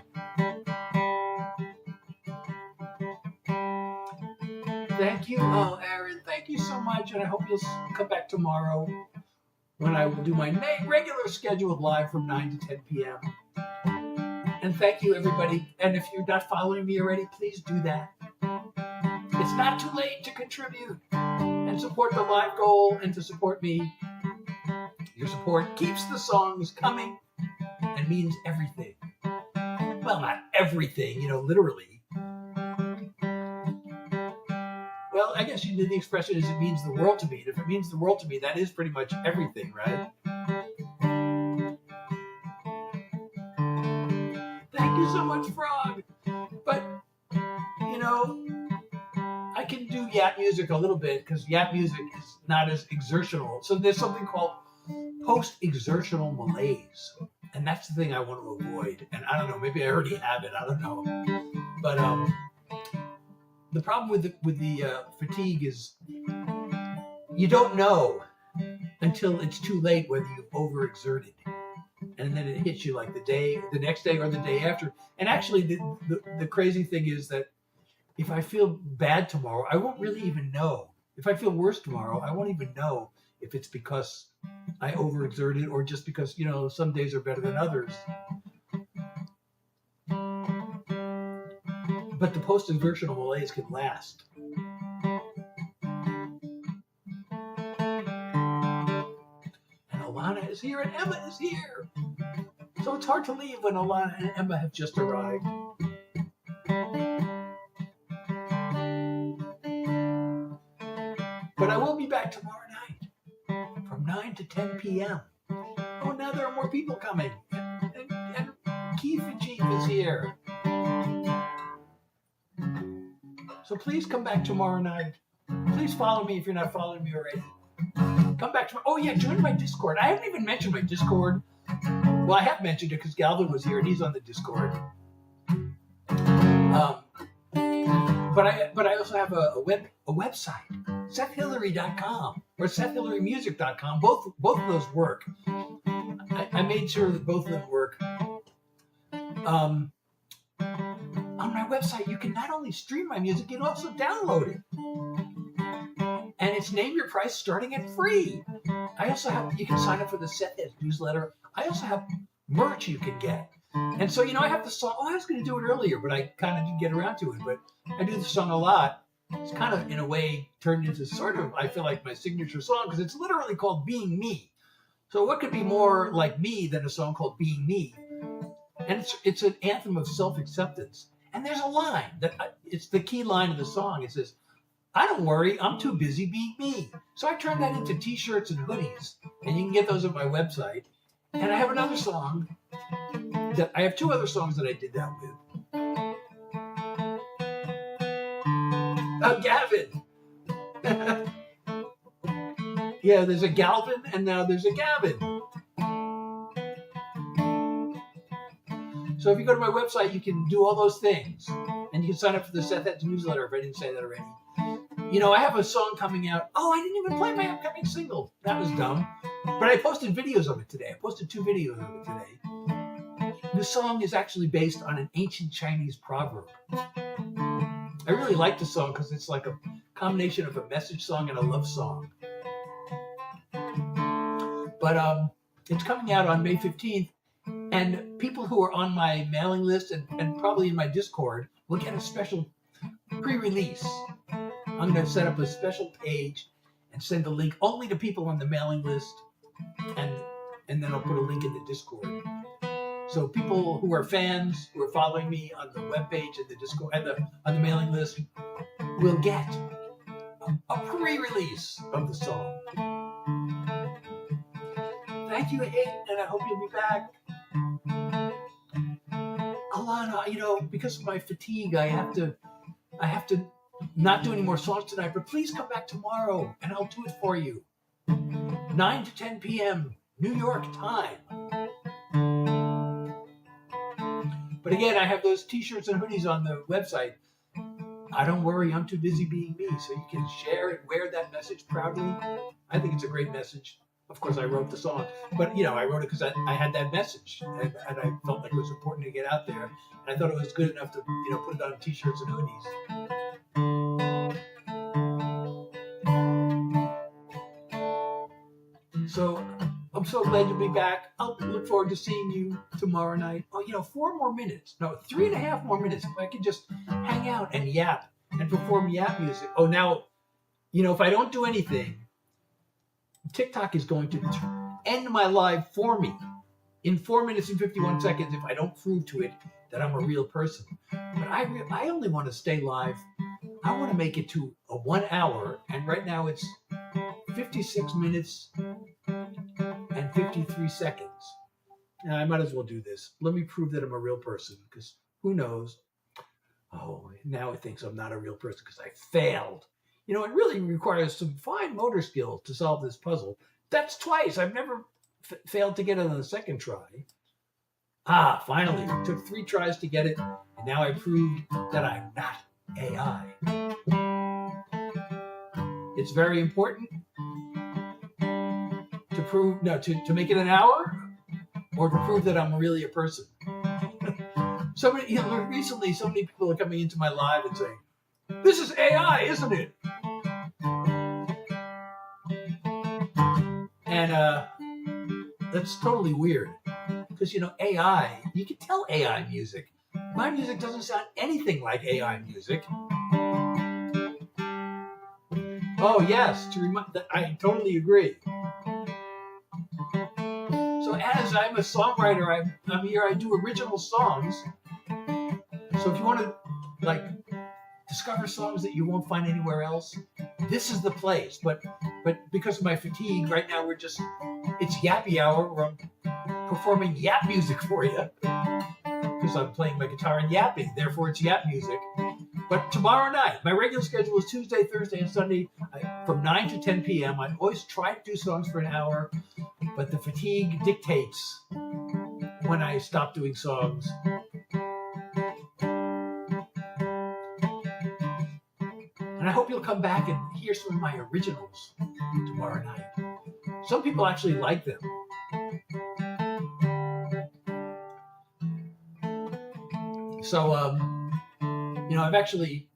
Thank you, Aaron. Thank you so much. And I hope you'll come back tomorrow when I will do my regular scheduled live from 9 to 10 p.m. And thank you, everybody. And if you're not following me already, please do that. It's not too late to contribute and support the live goal and to support me. Your support keeps the songs coming and means everything. Well, not everything, literally. Well, I guess the expression is it means the world to me. And if it means the world to me, that is pretty much everything, right? Thank you so much, Frog. But, I can do yap music a little bit because yap music is not as exertional. So there's something called post-exertional malaise. And that's the thing I want to avoid. And I don't know, maybe I already have it. I don't know. But the problem with the fatigue is you don't know until it's too late whether you've overexerted. And then it hits you the next day or the day after. And actually, the crazy thing is that if I feel bad tomorrow, I won't really even know. If I feel worse tomorrow, I won't even know if it's because I overexerted or just because, some days are better than others. But the post-exertional malaise can last. And Alana is here and Emma is here. So it's hard to leave when Alana and Emma have just arrived. But I will be back tomorrow night from 9 to 10 p.m. Oh, now there are more people coming. And Keith and Chief is here. So please come back tomorrow night. Please follow me if you're not following me already. Come back tomorrow. Oh, yeah, join my Discord. I haven't even mentioned my Discord. Well, I have mentioned it because Galvin was here and he's on the Discord. But I also have a website, SethHillary.com or SethHillaryMusic.com. Both of those work. I made sure that both of them work. On my website, you can not only stream my music, you can also download it. And it's Name Your Price starting at free. I also have, you can sign up for the Seth Heads newsletter. I also have merch you can get. And so, I have the song. I was going to do it earlier, but I kind of didn't get around to it. But I do the song a lot. It's kind of, in a way, turned into sort of, I feel like, my signature song because it's literally called Being Me. So what could be more like me than a song called Being Me? And it's an anthem of self-acceptance. And there's a line it's the key line of the song. It says, "I don't worry, I'm too busy being me." So I turned that into t-shirts and hoodies, and you can get those at my website. And I have another song I have two other songs that I did that with. Gavin. Yeah, there's a Galvin and now there's a Gavin. So if you go to my website, you can do all those things. And you can sign up for the Seth Heads newsletter if I didn't say that already. I have a song coming out. Oh, I didn't even play my upcoming single. That was dumb. But I posted videos of it today. I posted 2 videos of it today. The song is actually based on an ancient Chinese proverb. I really like the song because it's like a combination of a message song and a love song. But it's coming out on May 15th, and people who are on my mailing list and probably in my Discord will get a special pre-release. I'm going to set up a special page and send a link only to people on the mailing list, and then I'll put a link in the Discord. So people who are fans, who are following me on the webpage and the Discord and on the mailing list, will get a pre-release of the song. Thank you, Hayden, and I hope you'll be back. Alana, because of my fatigue, I have to not do any more songs tonight, but please come back tomorrow and I'll do it for you. 9 to 10 p.m. New York time. But again, I have those t-shirts and hoodies on the website. I don't worry, I'm too busy being me. So you can share and wear that message proudly. I think it's a great message. Of course, I wrote the song, but I wrote it because I had that message, and I felt like it was important to get out there, and I thought it was good enough to put it on t-shirts and hoodies. So I'm so glad you'll be back. I'll look forward to seeing you tomorrow night. Oh, 4 more minutes. No, 3.5 more minutes. If I could just hang out and yap and perform yap music. Oh, now, if I don't do anything, TikTok is going to end my live for me in 4 minutes and 51 seconds if I don't prove to it that I'm a real person. But I only want to stay live. I want to make it to a 1 hour, and right now it's 56 minutes and 53 seconds. Now, I might as well do this. Let me prove that I'm a real person, because who knows? Oh, now it thinks I'm not a real person because I failed. It really requires some fine motor skill to solve this puzzle. That's twice. I've never failed to get it on the second try. Finally. It took 3 tries to get it, and now I proved that I'm not AI. It's very important to make it an hour, or to prove that I'm really a person. Recently, so many people are coming into my live and saying, "This is AI, isn't it?" And that's totally weird, because AI, you can tell AI music. My music doesn't sound anything like AI music. Oh yes, I totally agree. So as I'm a songwriter, I'm here. I do original songs. So if you want to discover songs that you won't find anywhere else, this is the place. But because of my fatigue, right now it's yappy hour where I'm performing yap music for you. Because I'm playing my guitar and yapping, therefore it's yap music. But tomorrow night, my regular schedule is Tuesday, Thursday, and Sunday from 9 to 10 p.m. I always try to do songs for an hour, but the fatigue dictates when I stop doing songs. And I hope you'll come back and hear some of my originals tomorrow night. Some people actually like them. So, I actually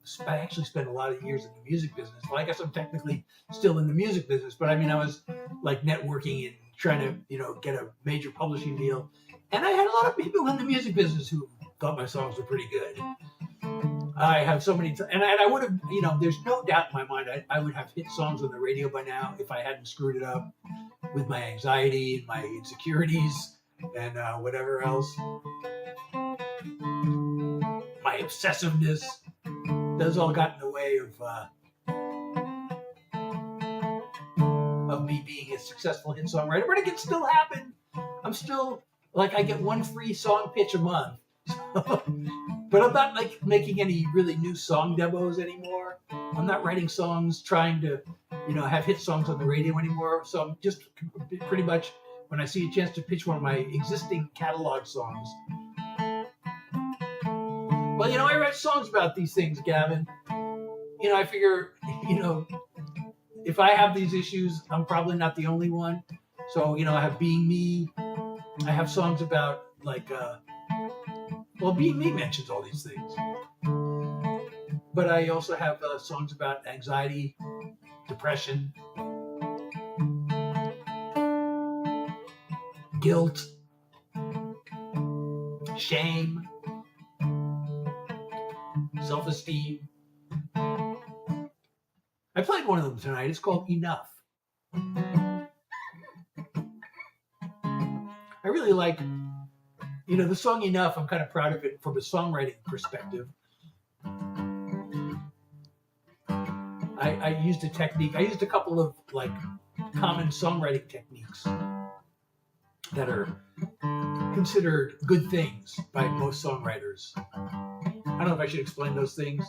spent a lot of years in the music business. Well, I guess I'm technically still in the music business, but I was like networking and trying to, get a major publishing deal. And I had a lot of people in the music business who thought my songs were pretty good. I have so many, and I would have, there's no doubt in my mind I would have hit songs on the radio by now if I hadn't screwed it up with my anxiety and my insecurities and whatever else. My obsessiveness, those all got in the way of me being a successful hit songwriter, but it can still happen. I'm still, I get one free song pitch a month. But I'm not making any really new song demos anymore. I'm not writing songs trying to, have hit songs on the radio anymore. So I'm just pretty much, when I see a chance to pitch one of my existing catalog songs. Well, I write songs about these things, Gavin. I figure, if I have these issues, I'm probably not the only one. So, I have Being Me. I have songs about Being Me mentions all these things. But I also have songs about anxiety, depression, guilt, shame, self-esteem. I played one of them tonight. It's called Enough. I really like, the song Enough. I'm kind of proud of it from a songwriting perspective. I used a technique. I used a couple of common songwriting techniques that are considered good things by most songwriters. I don't know if I should explain those things.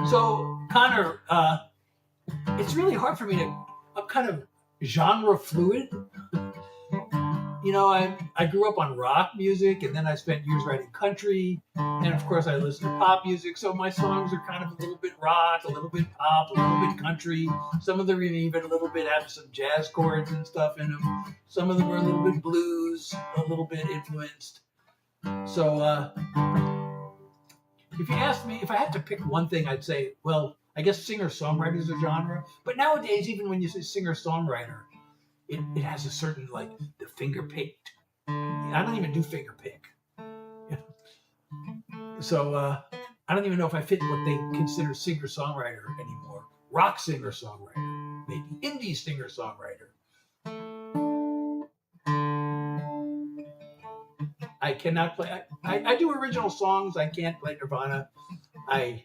So, Connor, it's really hard for me I'm kind of genre fluid. I grew up on rock music, and then I spent years writing country, and of course I listen to pop music, so my songs are kind of a little bit rock, a little bit pop, a little bit country. Some of them even a little bit have some jazz chords and stuff in them. Some of them are a little bit blues, a little bit influenced. So, if you asked me, if I had to pick one thing, I'd say, well, I guess singer-songwriter is a genre. But nowadays, even when you say singer-songwriter, it has a certain, the finger-picked. I don't even do finger-pick. So, I don't even know if I fit what they consider singer-songwriter anymore. Rock singer-songwriter, maybe. Indie singer-songwriter. I cannot play. I do original songs. I can't play Nirvana. I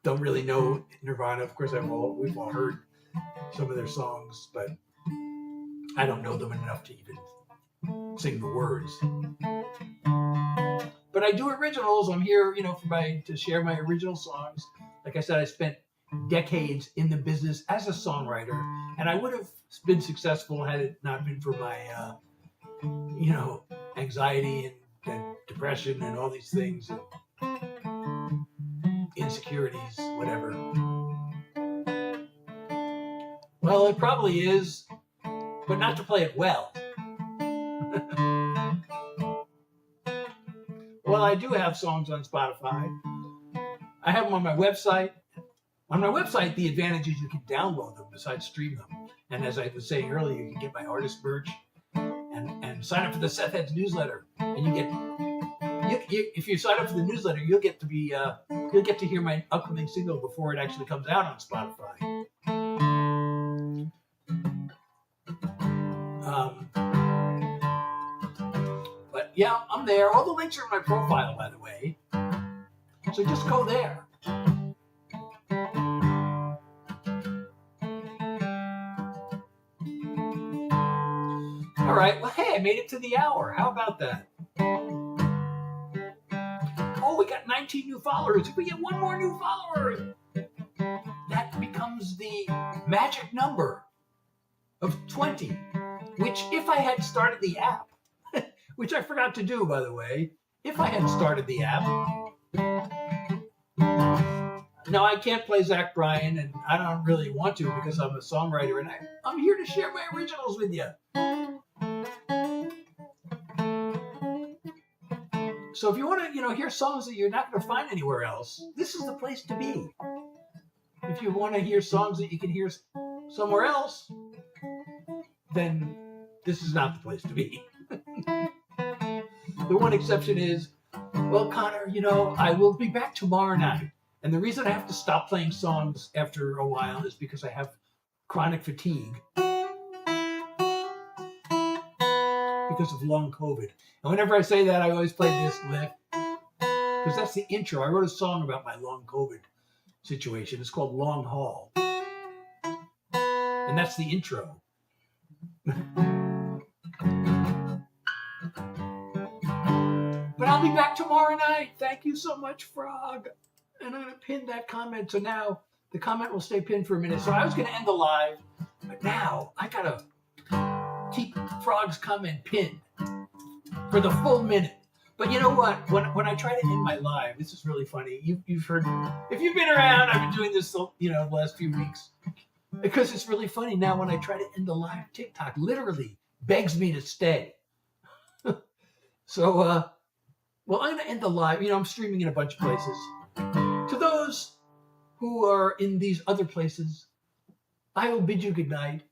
don't really know Nirvana. Of course, we've all heard some of their songs, but I don't know them enough to even sing the words. But I do originals. I'm here, to share my original songs. Like I said, I spent decades in the business as a songwriter, and I would have been successful had it not been for my, anxiety and depression and all these things, and insecurities, whatever. Well, it probably is, but not to play it well. Well, I do have songs on Spotify. I have them on my website. On my website, the advantage is you can download them besides stream them. And as I was saying earlier, you can get my artist merch and sign up for the Seth Heads newsletter. And if you sign up for the newsletter, you'll get to hear my upcoming single before it actually comes out on Spotify. But yeah, I'm there. All the links are in my profile, by the way. So just go there. All right. Well, hey, I made it to the hour. How about that? Oh, we got 19 new followers. If we get one more new follower, that becomes the magic number of 20, which if I had started the app, which I forgot to do, by the way, if I had started the app, Now, I can't play Zach Bryan, and I don't really want to because I'm a songwriter, and I'm here to share my originals with you. So if you want to, hear songs that you're not going to find anywhere else, this is the place to be. If you want to hear songs that you can hear somewhere else, then this is not the place to be. The one exception is, well, Connor, I will be back tomorrow night. And the reason I have to stop playing songs after a while is because I have chronic fatigue because of long COVID. And whenever I say that, I always play this lick because that's the intro. I wrote a song about my long COVID situation. It's called Long Haul. And that's the intro. But I'll be back tomorrow night. Thank you so much, Frog. And I'm going to pin that comment. So now the comment will stay pinned for a minute. So I was going to end the live, but now I got to keep Frog's comment pinned for the full minute. But you know what? When I try to end my live, this is really funny. You've heard, if you've been around, I've been doing this, the last few weeks. Because it's really funny. Now when I try to end the live, TikTok literally begs me to stay. So, well, I'm going to end the live. I'm streaming in a bunch of places. To those who are in these other places, I will bid you good night,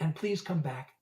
and please come back